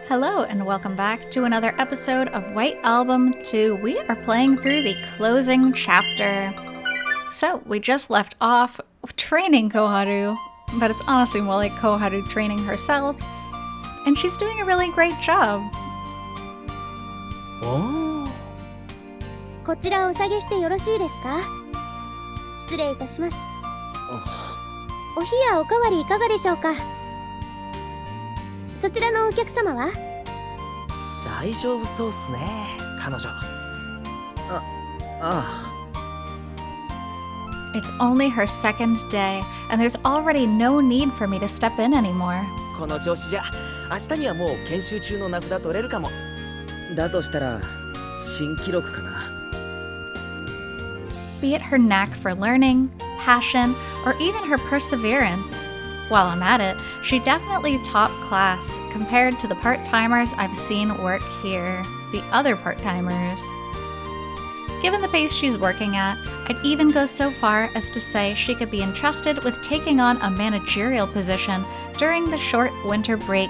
Hello and welcome back to another episode of White Album 2. We are playing through the closing chapter. So, we just left off training Koharu, but it's honestly more like Koharu training herself, and she's doing a really great job. Oh. こちらお下げしてよろしいですか？失礼いたします。お冷やおかわりいかがでしょうか？そちらのお客様は？大丈夫そうっすね、彼女。It's only her second day, and there's already no need for me to step in anymore. この調子じゃ、明日にはもう研修中の名札取れるかも。だとしたら、新記録かな。Be it her knack for learning, passion, or even her perseverance. While I'm at it, she definitely top class compared to the part-timers I've seen work here, the other part-timers. Given the pace she's working at, I'd even go so far as to say she could be entrusted with taking on a managerial position during the short winter break,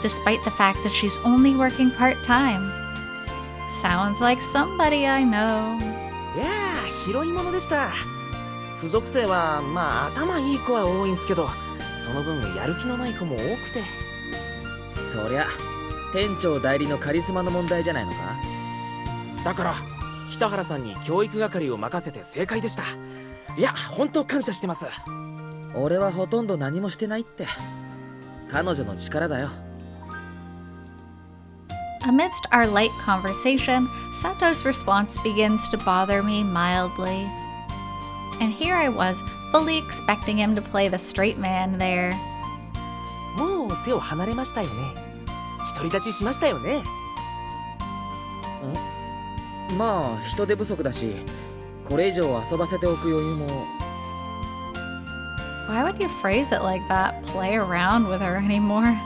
despite the fact that she's only working part-time. Sounds like somebody I know. いやー、拾い物でした。付属生はまあ頭いい子は多いんすけど、その分やる気のない子も多くて。そりゃ店長代理のカリスマの問題じゃないのか。だから北原さんに教育係を任せて正解でした。いや、本当感謝してます。俺はほとんど何もしてないって。彼女の力だよ。Amidst our light conversation, Sato's response begins to bother me mildly. And here I was, fully expecting him to play the straight man there. もう手を離れましたよね。独り立ちしましたよね。まあ人手不足だし、これ以上遊ばせておく余裕も。Why would you phrase it like that? Play around with her anymore?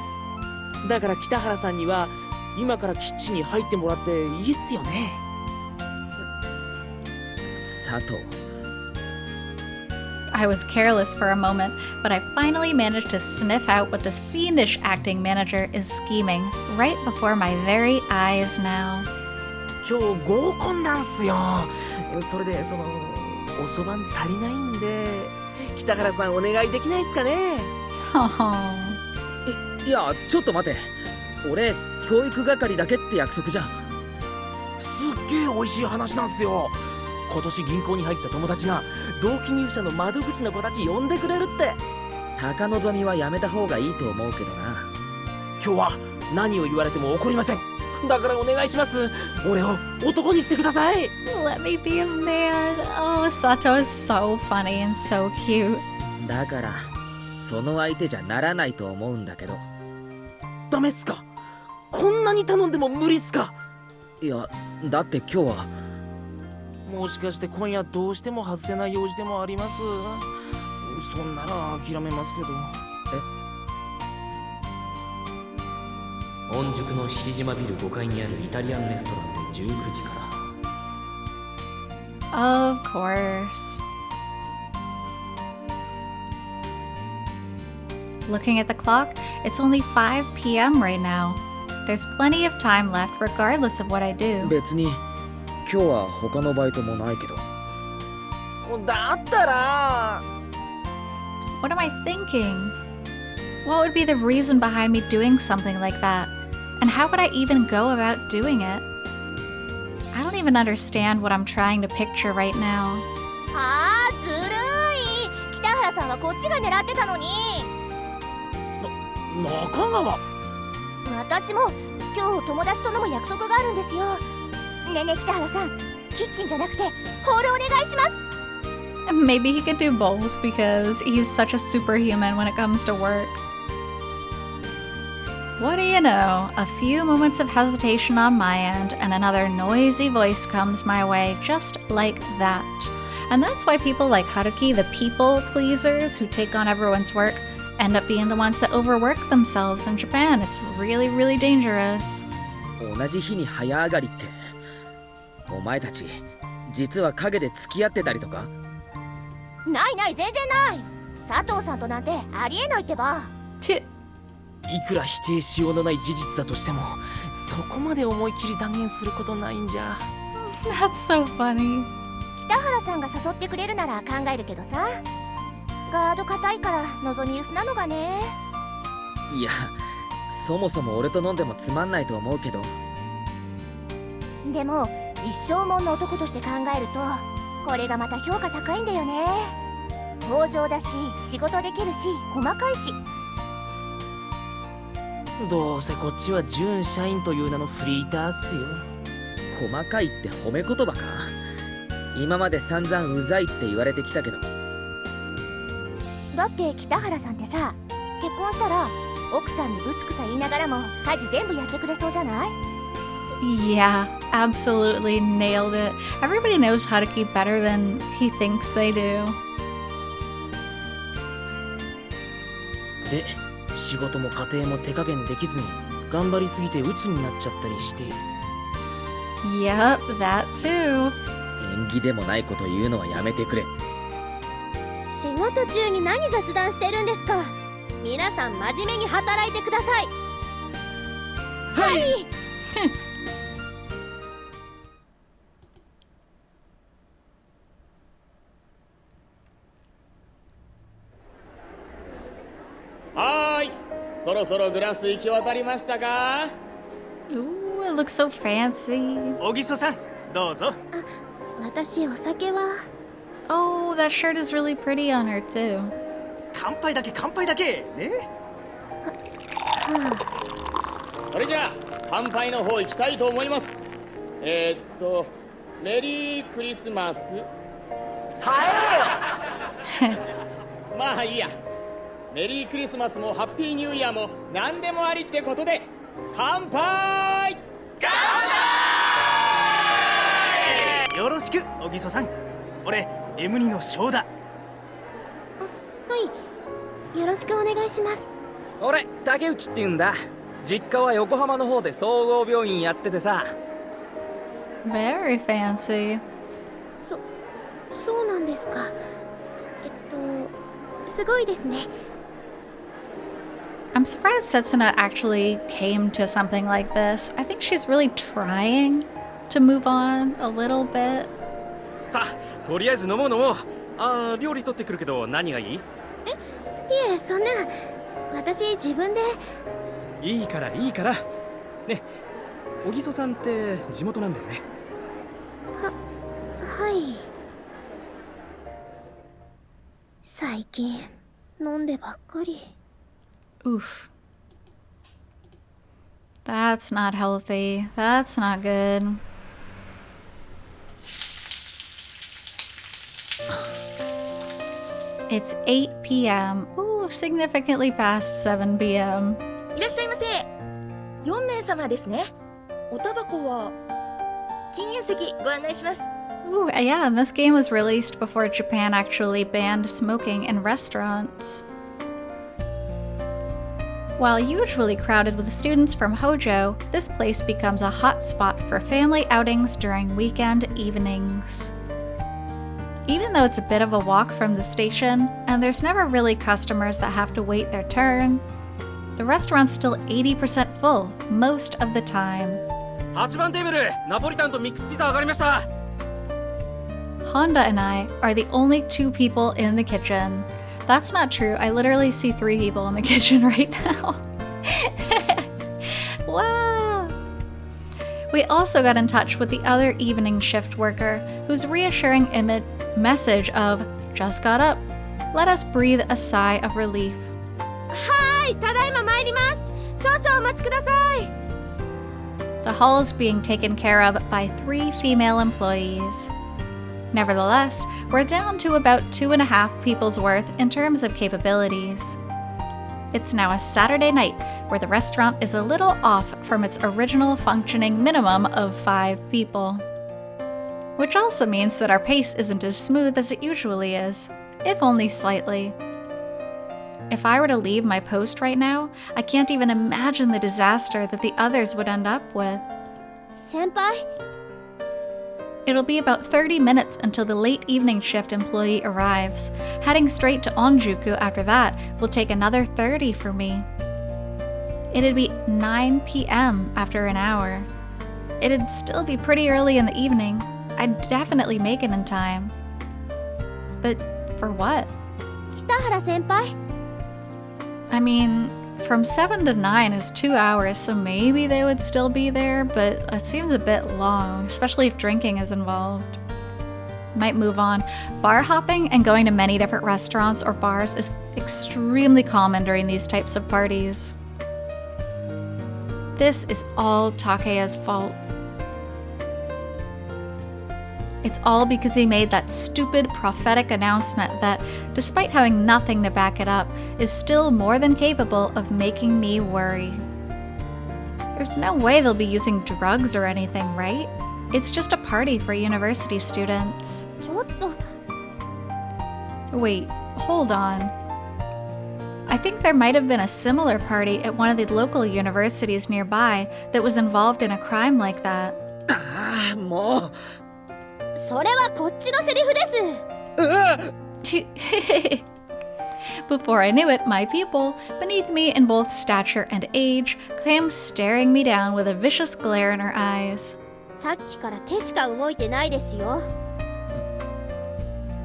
だから北原さんには今からキッチンに入ってもらっていいっすよね。佐藤。I was careless for a moment, but I finally managed to sniff out what this fiendish acting manager is scheming right before my very eyes now. 今日合コンなんすよ。それでおそばん足りないんで、北原さんお願いできないっすかね。いや、ちょっと待て。俺教育係だけって約束じゃん。すっげえ美味しい話なんすよ。今年銀行に入った友達が同期入社の窓口の子たち呼んでくれるって。高望みはやめた方がいいと思うけどな。今日は何を言われても怒りません。だからお願いします。俺を男にしてください。 Let me be a man. Oh, Sato is so funny and so cute. だからその相手じゃならないと思うんだけど。ダメっすか？こんなに頼んでも無理っすか？いや、だって今日は。もしかして今夜どうしても外せない用事でもあります？そんなら諦めますけど。御宿の菱島ビル5階にあるイタリアンレストランで19時から。 Of course. Looking at the clock, it's only 5 p.m. right now. There's plenty of time left regardless of what I do. 別に今日は他のバイトもないけど。だったら。 What am I thinking? What would be the reason behind me doing something like that? And how would I even go about doing it? I don't even understand what I'm trying to picture right now. ずるい。北原さんはこっちが狙ってたのに。中川。私も今日友達と飲む約束があるんですよ。ねえねえ北原さん、キッチンじゃなくてホールお願いします。 Maybe he could do both because he's such a superhuman when it comes to work. What do you know? A few moments of hesitation on my end and another noisy voice comes my way just like that. And that's why people like Haruki, the people pleasers who take on everyone's work, end up being the ones that overwork themselves in Japan. It's really, really dangerous. 同じ日に早上がりって、お前たち実は陰で付き合ってたりとか？ないない、全然ない。佐藤さんとなんてありえないってば。いくら否定しようのない事実だとしても、そこまで思い切り断言することないんじゃ。That's so funny. 北原さんが誘ってくれるなら考えるけどさ、ガード硬いから望み薄なのがね。いや、そもそも俺と飲んでもつまんないと思うけど。でも一生もんの男として考えると、これがまた評価高いんだよね。登場だし、仕事できるし、細かいし。どうせこっちは準社員という名のフリーターっすよ。細かいって褒め言葉か。今まで散々うざいって言われてきたけど。だって北原さんってさ、結婚したら奥さんにぶつくさ言いながらも家事全部やってくれそうじゃない？ Yeah, absolutely nailed it. Everybody knows Haruki better than he thinks they do. で、仕事も家庭も手加減できずに頑張りすぎて鬱になっちゃったりして。Yep, that too. 縁起でもないこと言うのはやめてくれ。仕事中に何雑談してるんですか？皆さん真面目に働いてください。はい。はーい、そろそろグラス行き渡りましたか？ Ooh, it looks so fancy. 小木曽さん、どうぞ。私お酒は。Oh, that shirt is really pretty on her too. 乾杯だけ乾杯だけね。それじゃあ乾杯の方行きたいと思います。メリークリスマス。まあいいや。メリークリスマスもハッピーニューイヤーも何でもありってことで、乾杯！乾杯！よろしく小木曽さん。俺 M2 の翔だ。はい、よろしくお願いします。俺竹内って言うんだ。実家は横浜の方で総合病院やっててさ。Very fancy. そうなんですか。すごいですね。I'm surprised Setsuna actually came to something like this. I think she's really trying to move on a little bit. さあ、とりあえず飲もう。料理取ってくるけど何がいい？いえ、そんな。私自分で。いいからね。小木曽さんって地元なんだよね。はい。最近飲んでばっかり。 Oof. That's not healthy. That's not good. It's 8 p.m. Ooh, significantly past 7 p.m. いらっしゃいませ。4名様ですね。おタバコは禁煙席ご案内します。 Ooh, yeah, and this game was released before Japan actually banned smoking in restaurants. While usually crowded with students from Hojo, this place becomes a hot spot for family outings during weekend evenings. Even though it's a bit of a walk from the station, and there's never really customers that have to wait their turn, the restaurant's still 80% full most of the time. 8番テーブル、ナポリタンとミックスピザ上がりました。Honda and I are the only 2 people in the kitchen. That's not true. I literally see 3 people in the kitchen right now. Wow. We also got in touch with the other evening shift worker, whose reassuring message of "just got up" let us breathe a sigh of relief. はい、ただいま参ります。少々お待ちください。 The hall is being taken care of by 3 female employees. Nevertheless, we're down to about 2.5 people's worth in terms of capabilities. It's now a Saturday night where the restaurant is a little off from its original functioning minimum of 5 people. Which also means that our pace isn't as smooth as it usually is, if only slightly. If I were to leave my post right now, I can't even imagine the disaster that the others would end up with. 先輩、 It'll be about 30 minutes until the late evening shift employee arrives. Heading straight to Onjuku after that will take another 30 for me. It'd be 9 p.m. after an hour. It'd still be pretty early in the evening. I'd definitely make it in time. But for what? 北原先輩 I mean, from 7 to 9 is 2 hours, so maybe they would still be there, but it seems a bit long, especially if drinking is involved. Might move on. Bar hopping and going to many different restaurants or bars is extremely common during these types of parties. This is all Takeya's fault. It's all because he made that stupid prophetic announcement that, despite having nothing to back it up, is still more than capable of making me worry. There's no way they'll be using drugs or anything, right? It's just a party for university students. ちょっと Wait, hold on. I think there might have been a similar party at one of the local universities nearby that was involved in a crime like that. ああ、もう。それはこっちのセリフです Before I knew it, my pupil, beneath me in both stature and age, came staring me down with a vicious glare in her eyes. さっきから手しか動いてないですよ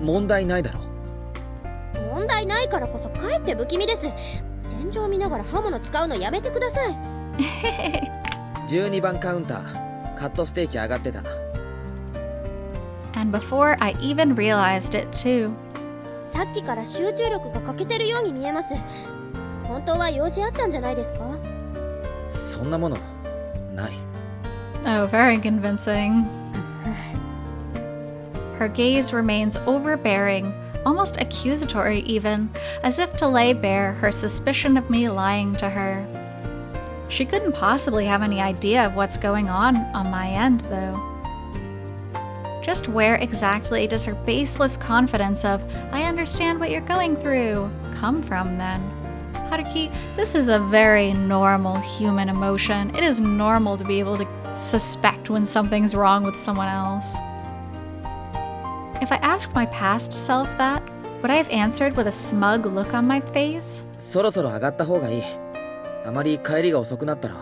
問題ないだろ。問題ないからこそかえって不気味です。天井見ながら刃物使うのやめてください。12番カウンター、カットステーキ上がってた。And before I even realized it too. さっきから集中力が欠けてるように見えます。本当は用事あったんじゃないですか？そんなものない。Oh, very convincing. Her gaze remains overbearing, almost accusatory even, as if to lay bare her suspicion of me lying to her. She couldn't possibly have any idea of what's going on my end, though. Just where exactly does her baseless confidence of, I understand what you're going through, come from then? Haruki, this is a very normal human emotion. It is normal to be able to suspect when something's wrong with someone else. If I asked my past self that, would I have answered with a smug look on my face? そろそろ上がった方がいい。あまり帰りが遅くなったら。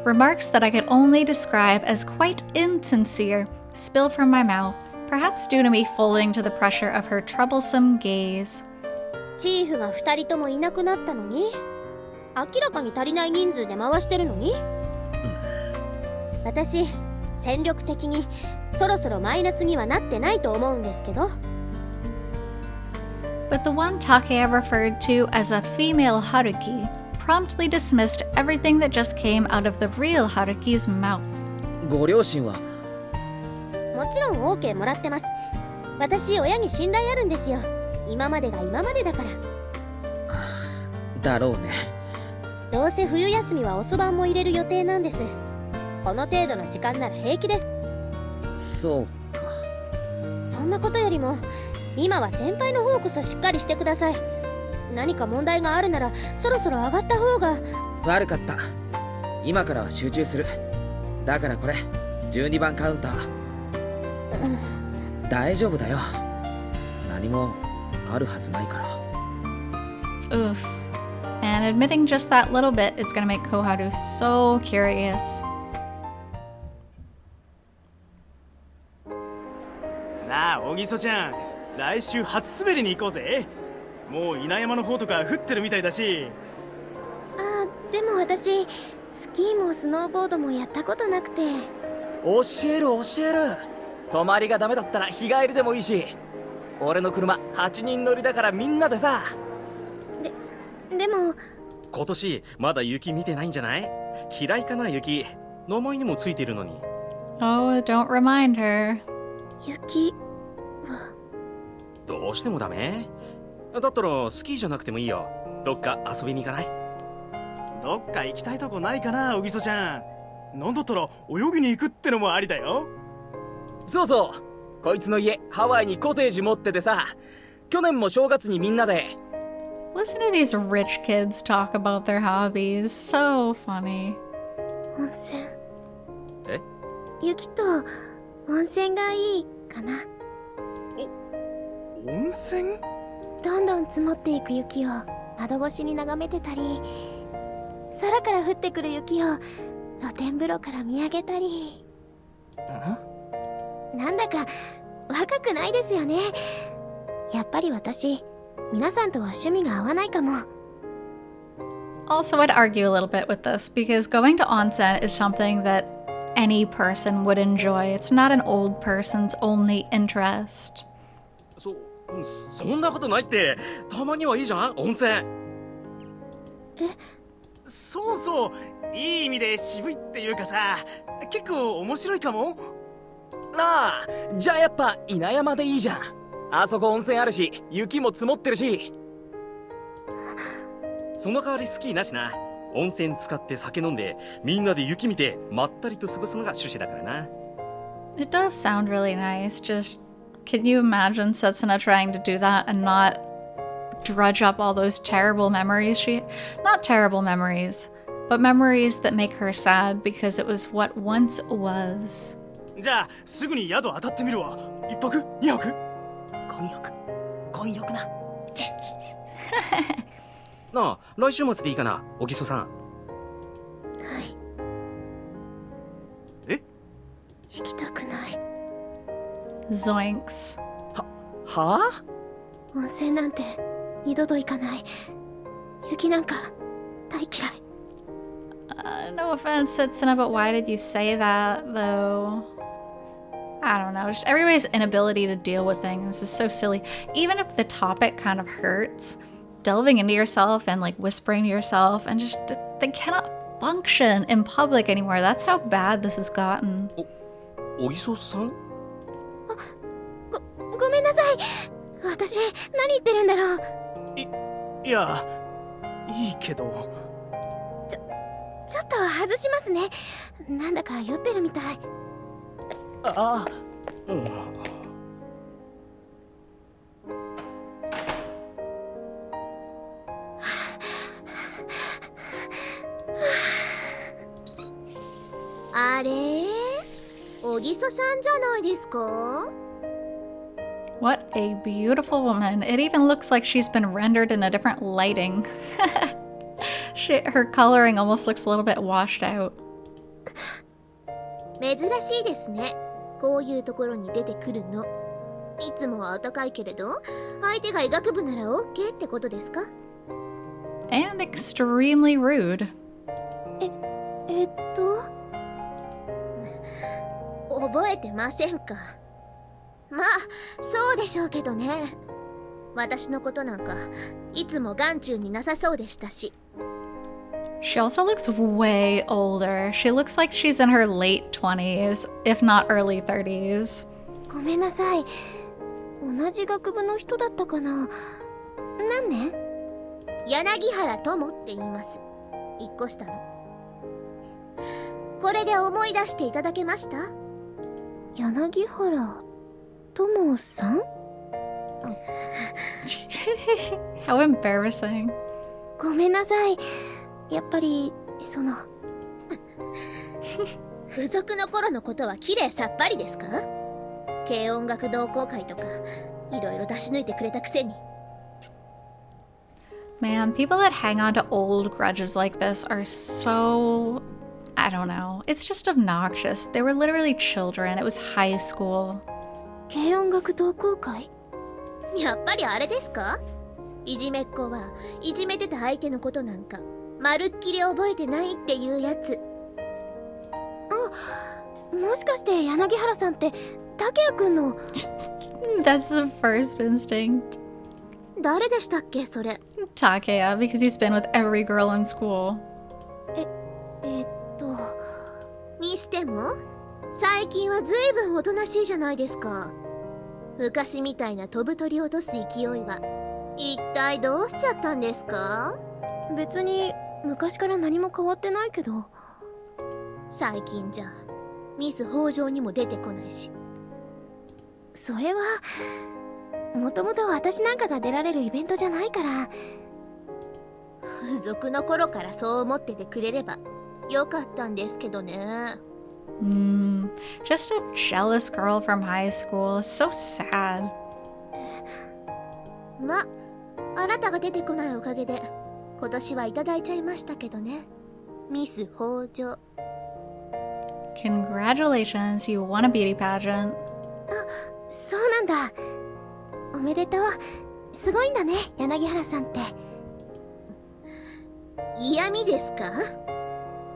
Remarks that I could only describe as quite insincere spill from my mouth, perhaps due to me folding to the pressure of her troublesome gaze. チーフが2人ともいなくなったのに明らかに足りない人数で回してるのに、私戦力的にそろそろマイナスにはなってないと思うんですけど。 But the one Takeya referred to as a female Haruki promptly dismissed everything that just came out of the real Haruki's mouth. ご両親は？もちろん OK もらってます。私親に信頼あるんですよ。今までが今までだから。だろうね。どうせ冬休みは遅番も入れる予定なんです。この程度の時間なら平気です。そうか。そんなことよりも今は先輩の方こそしっかりしてください。何か問題があるならそろそろ上がった方が。悪かった。今からは集中する。だからこれ12番カウンター。大丈夫だよ。何もあるはずないから。 Oof. And admitting just that little bit is going to make Koharu so curious. なあ、小木曽ちゃん、来週初滑りに行こうぜ。もう稲山の方とか降ってるみたいだし。でも私スキーもスノーボードもやったことなくて。教える教える。泊まりがダメだったら日帰りでもいいし。俺の車8人乗りだからみんなでさ。でも今年まだ雪見てないんじゃない？嫌いかな雪。名前にもついてるのに。Oh, don't remind her. 雪どうしてもダメ？だったらスキーじゃなくてもいいよ。どっか遊びに行かない？どっか行きたいとこないかな、小木曽ちゃん。なんだったら泳ぎに行くってのもありだよ。そうそう。こいつの家ハワイにコテージ持っててさ。去年も正月にみんなで。Listen to these rich kids talk about their hobbies. So funny. 温泉。え？雪と温泉がいいかな。温泉？どんどん積もっていく雪を窓越しに眺めてたり、空から降ってくる雪を露天風呂から見上げたり。なんだか若くないですよね。やっぱり私、皆さんとは趣味が合わないかも。Also, I'd argue a little bit with this because going to onsen is something that any person would enjoy. It's not an old person's only interest. そんなことないって。たまにはいいじゃん、温泉。そうそう、いい意味で渋いっていうかさ、結構面白いかも。なあ、じゃあやっぱ稲山でいいじゃん。あそこ温泉あるし、雪も積もってるし。その代わりスキーなしな。温泉使って酒飲んで、みんなで雪見てまったりと過ごすのが趣旨だからな。It does sound really nice. Just, can you imagine Setsuna trying to do that and not drudge up all those terrible memories not terrible memories, but memories that make her sad because it was what once was. じゃあすぐに宿当たってみるわ。一泊二泊。混浴な。なあ、来週末でいいかな、小木曽さん。はい。え？行きたくない。Zoinks. はあ？温泉なんて二度と行かない。雪なんか大嫌い。No offense, Setsuna, but why did you say that, though? I don't know. Just everybody's inability to deal with things is so silly. Even if the topic kind of hurts, delving into yourself and like whispering to yourself and just they cannot function in public anymore. That's how bad this has gotten. 小木曽さん？ごめんなさい。私何言ってるんだろう。いや、いいけど。ちょっと外しますね。なんだか酔ってるみたい。ああ。あれ？小木曽さんじゃないですか？ What a beautiful woman. It even looks like she's been rendered in a different lighting. Her coloring almost looks a little bit washed out. 珍しいですね。こういうところに出てくるの。いつもはお高いけれど、相手が医学部なら OK ってことですか？ And extremely rude. 覚えてませんか？まあ、そうでしょうけどね。私のことなんか、いつも眼中になさそうでしたし。She also looks way older. She looks like she's in her late 20s, if not early 30s. ごめんなさい。同じ学部の人だったかな。何年？柳原友って言います。一個下の。これで思い出していただけました？柳原友さん？How embarrassing. ごめんなさい。やっぱり付属の頃のことは綺麗さっぱりですか？軽音楽同好会とかいろいろ出し抜いてくれたくせに。 Man, people that hang on to old grudges like this are so... I don't know. It's just obnoxious. They were literally children. It was high school. 軽音楽同好会？やっぱりあれですか？いじめっ子はいじめてた相手のことなんかまるっきり覚えてないっていうやつ。あ、もしかして柳原さんって竹谷くんの。That's the first instinct. 誰でしたっけそれ？ Takeya, because he's been with every girl in school. にしても最近はずいぶんおとなしいじゃないですか。昔みたいな飛ぶ鳥落とす勢いは一体どうしちゃったんですか？別に昔から何も変わってないけど。最近じゃミス北条にも出てこないし。それはもともと私なんかが出られるイベントじゃないから。付属の頃からそう思っててくれればよかったんですけどね。Just a jealous girl from high school. So sad. ま、あなたが出てこないおかげで今年はいただいちゃいましたけどね。ミス北条。 Congratulations, you won a beauty pageant. そうなんだ。おめでとう。すごいんだね、柳原さんって。嫌味ですか？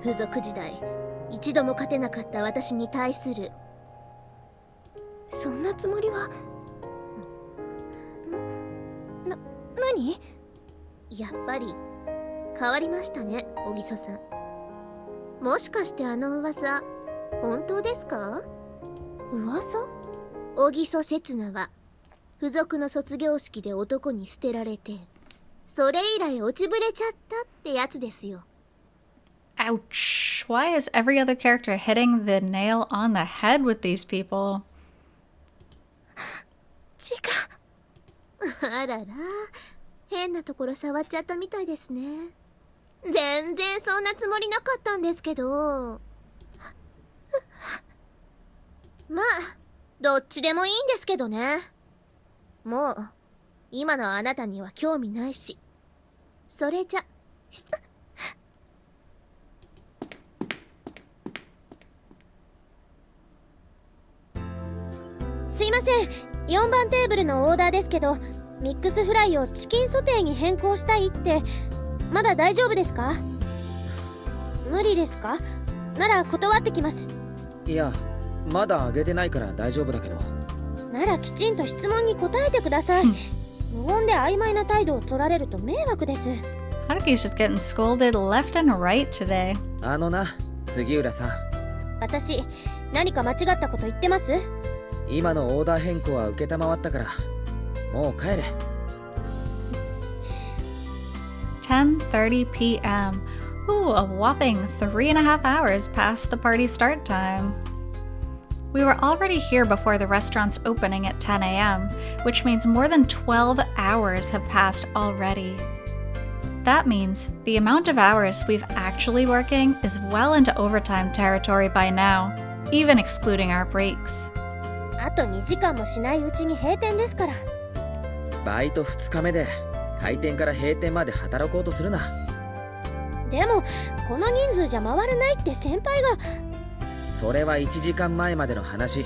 付属時代一度も勝てなかった私に対する。そんなつもりは。何？やっぱり変わりましたね、小木曽さん。もしかしてあの噂本当ですか？噂？小木曽刹那は付属の卒業式で男に捨てられて、それ以来落ちぶれちゃったってやつですよ。 Ouch. Why is every other character hitting the nail on the head with these people? ちか。あらら、変なところ触っちゃったみたいですね。全然そんなつもりなかったんですけど。まあどっちでもいいんですけどね。もう今のあなたには興味ないし。それじゃすいません、4番テーブルのオーダーですけど、ミックスフライをチキンソテーに変更したいって。まだ大丈夫ですか？無理ですか？なら断ってきます。いや、まだあげてないから大丈夫だけど。ならきちんと質問に答えてください。無言で曖昧な態度を取られると迷惑です。 Haruki's just getting scolded left and right today. あのな、杉浦さん。私、何か間違ったこと言ってます？今のオーダー変更は承ったから、もう帰れ。10:30 p.m. Ooh, a whopping 3.5 hours past the party start time. We were already here before the restaurant's opening at 10 a.m., which means more than 12 hours have passed already. That means the amount of hours we've actually working is well into overtime territory by now, even excluding our breaks. あと2時間もしないうちに閉店ですから。バイト2日目で開店から閉店まで働こうとするな。でもこの人数じゃ回らないって先輩が。それは1時間前までの話。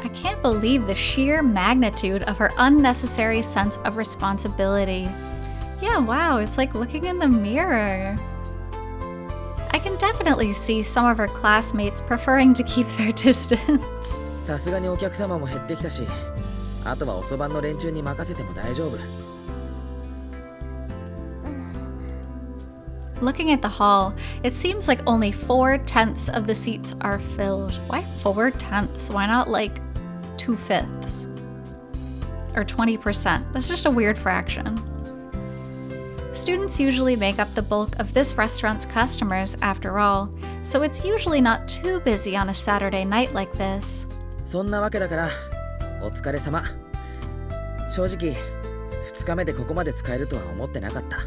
I can't believe the sheer magnitude of her unnecessary sense of responsibility. Yeah, wow, it's like looking in the mirror. I can definitely see some of her classmates preferring to keep their distance. さすがにお客様も減ってきたし、あとは遅番の連中に任せても大丈夫。Looking at the hall, it seems like only 4/10 of the seats are filled. Why 4/10? Why not like 2/5? Or 20%? That's just a weird fraction. Students usually make up the bulk of this restaurant's customers after all, so it's usually not too busy on a Saturday night like this. そんなわけだから、お疲れ様。正直、2日目でここまで使えるとは思ってなかった。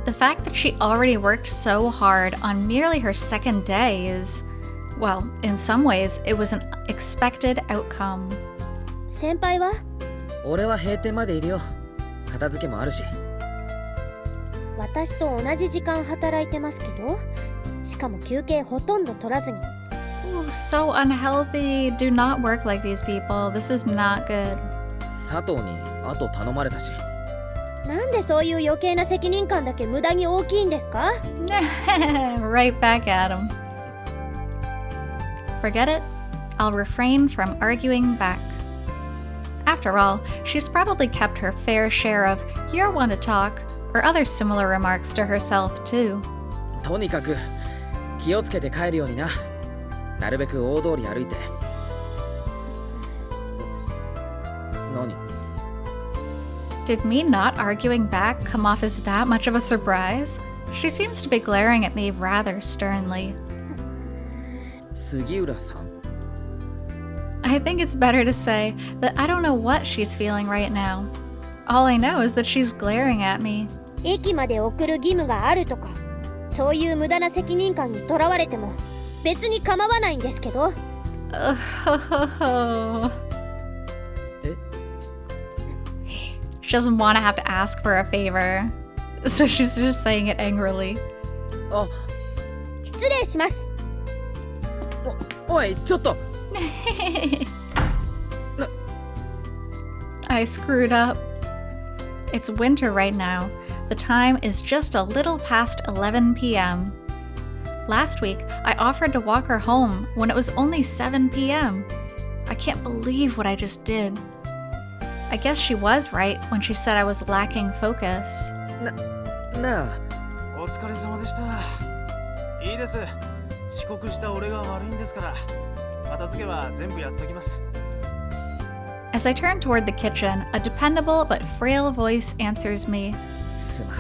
The fact that she already worked so hard on merely her second day is, well, in some ways, it was an expected outcome. 先輩は？俺は閉店までいるよ。片付けもあるし。私と同じ時間働いてますけど、しかも休憩ほとんど取らずに。Ooh, so unhealthy. Do not work like these people. This is not good. 佐藤にあと頼まれたし。なんでそういう余計な責任感だけ無駄に大きいんですか？ Right back at him. Forget it. I'll refrain from arguing back. After all, she's probably kept her fair share of "you're one to talk" or other similar remarks to herself too. とにかく気をつけて帰るようにな。なるべく大通り歩いて。何？ Did me not arguing back come off as that much of a surprise? She seems to be glaring at me rather sternly. 杉浦さん。I think it's better to say that I don't know what she's feeling right now. All I know is that she's glaring at me. 駅まで送る義務があるとか、そういう無駄な責任感にとらわれても別に構わないんですけど。She doesn't want to have to ask for a favor. So she's just saying it angrily. あ、失礼します。おい、ちょっと。I screwed up. It's winter right now. The time is just a little past 11 p.m. Last week, I offered to walk her home when it was only 7 p.m. I can't believe what I just did. I guess she was right when she said I was lacking focus. なあ。お疲れ様でした。いいです。遅刻した俺が悪いんですから。片付けは全部やっておきます。As I turn toward the kitchen, a dependable but frail voice answers me. すまん。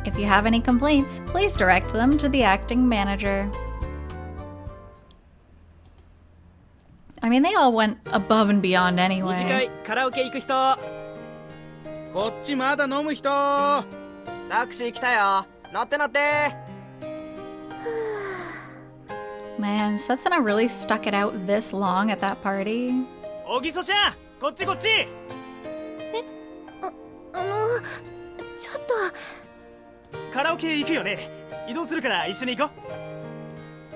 If you have any complaints, please direct them to the acting manager. I mean, they all went above and beyond 二次 anyway. 会カラオケ行く人。こっちまだ飲む人。タクシー来たよ。乗って乗って。Man, Setsuna really stuck it out this long at that party. おぎそちゃん、こっちこっち。ちょっとカラオケ行くよね。移動するから一緒に行こ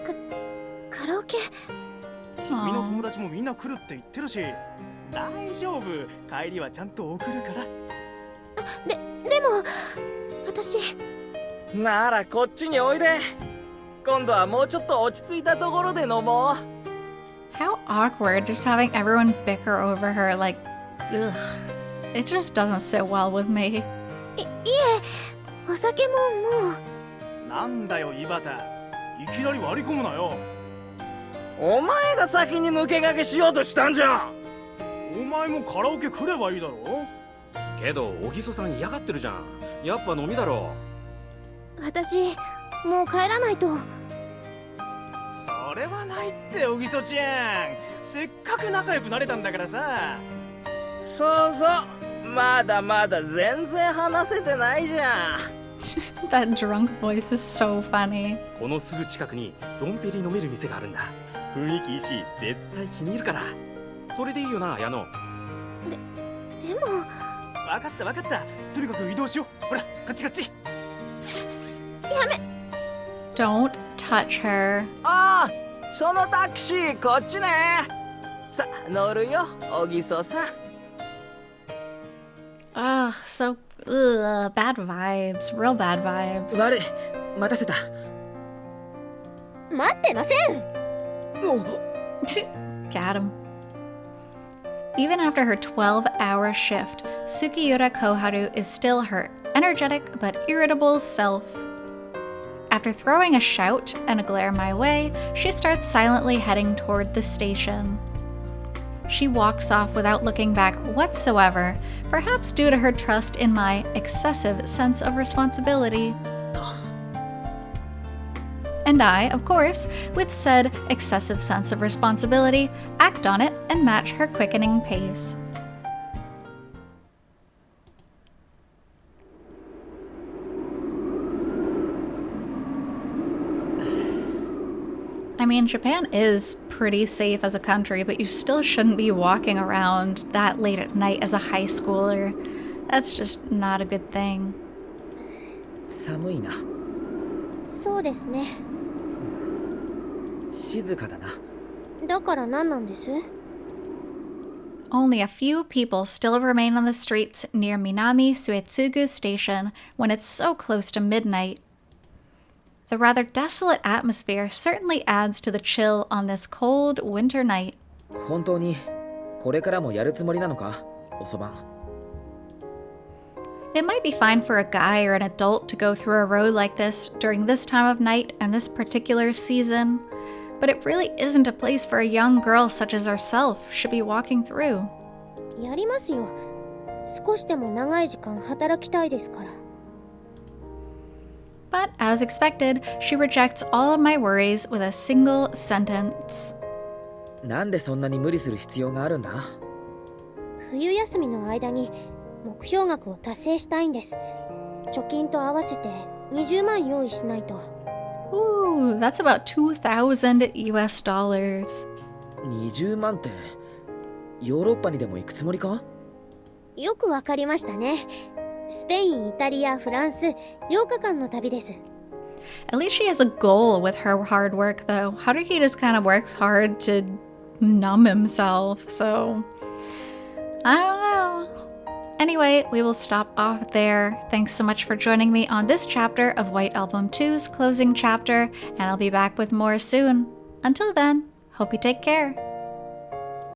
う。カラオケ。君の友達もみんな来るって言ってるし、大丈夫。帰りはちゃんと送るから。でも私。ならこっちにおいで。今度はもうちょっと落ち着いたところで飲もう。How awkward just having everyone bicker over her, like, ugh. It just doesn't sit well with me. いえ、お酒ももう。なんだよ、井端。いきなり割り込むなよ。お前が先に抜け駆けしようとしたんじゃん。お前もカラオケ来ればいいだろ。けど小木曽さん嫌がってるじゃん。やっぱ飲みだろ。私もう帰らないと。それはないって小木曽ちゃん。せっかく仲良くなれたんだからさ。そうそう、まだまだ全然話せてないじゃん。That drunk voice is so funny. このすぐ近くにドンペリ飲める店があるんだ。雰囲気いいし絶対気に入るから。それでいいよな、矢野。でも。わかったわかった。とにかく移動しよう。ほら、こっちこっち。やめ。Don't touch her. ああ、そのタクシーこっちね。さ、乗るよ、小木曽さん。Ugh, so bad vibes, real bad vibes. 悪い、待たせた。待ってません。Got him. Even after her 12-hour shift, Sukiura Koharu is still her energetic but irritable self. After throwing a shout and a glare my way, she starts silently heading toward the station. She walks off without looking back whatsoever, perhaps due to her trust in my excessive sense of responsibility. And I, of course, with said excessive sense of responsibility, act on it and match her quickening pace. I mean, Japan is pretty safe as a country, but you still shouldn't be walking around that late at night as a high schooler. That's just not a good thing. 寒いな。そうですね。静かだな。だから何なんです？ Only a few people still remain on the streets near Minami Suetsugu Station when it's so close to midnight. The rather desolate atmosphere certainly adds to the chill on this cold winter night. 本当にこれからもやるつもりなのか、おそばん。It might be fine for a guy or an adult to go through a road like this during this time of night and this particular season, but it really isn't a place for a young girl such as ourselves should be walking through. やりますよ。少しでも長い時間働きたいですから。But as expected, she rejects all of my worries with a single sentence. なんでそんなに無理する必要があるんだ？冬休みの間に目標額を達成したいんです。貯金と合わせて20万用意しないと。Ooh, that's about $2,000 US dollars. 20万ってヨーロッパにでも行くつもりか？よくわかりましたね。スペイン、イタリア、フランス、8日間の旅です。At least she has a goal with her hard work, though. Haruki just kind of works hard to numb himself, so I don't know. Anyway, we will stop off there. Thanks so much for joining me on this chapter of White Album 2's closing chapter, and I'll be back with more soon. Until then, hope you take care.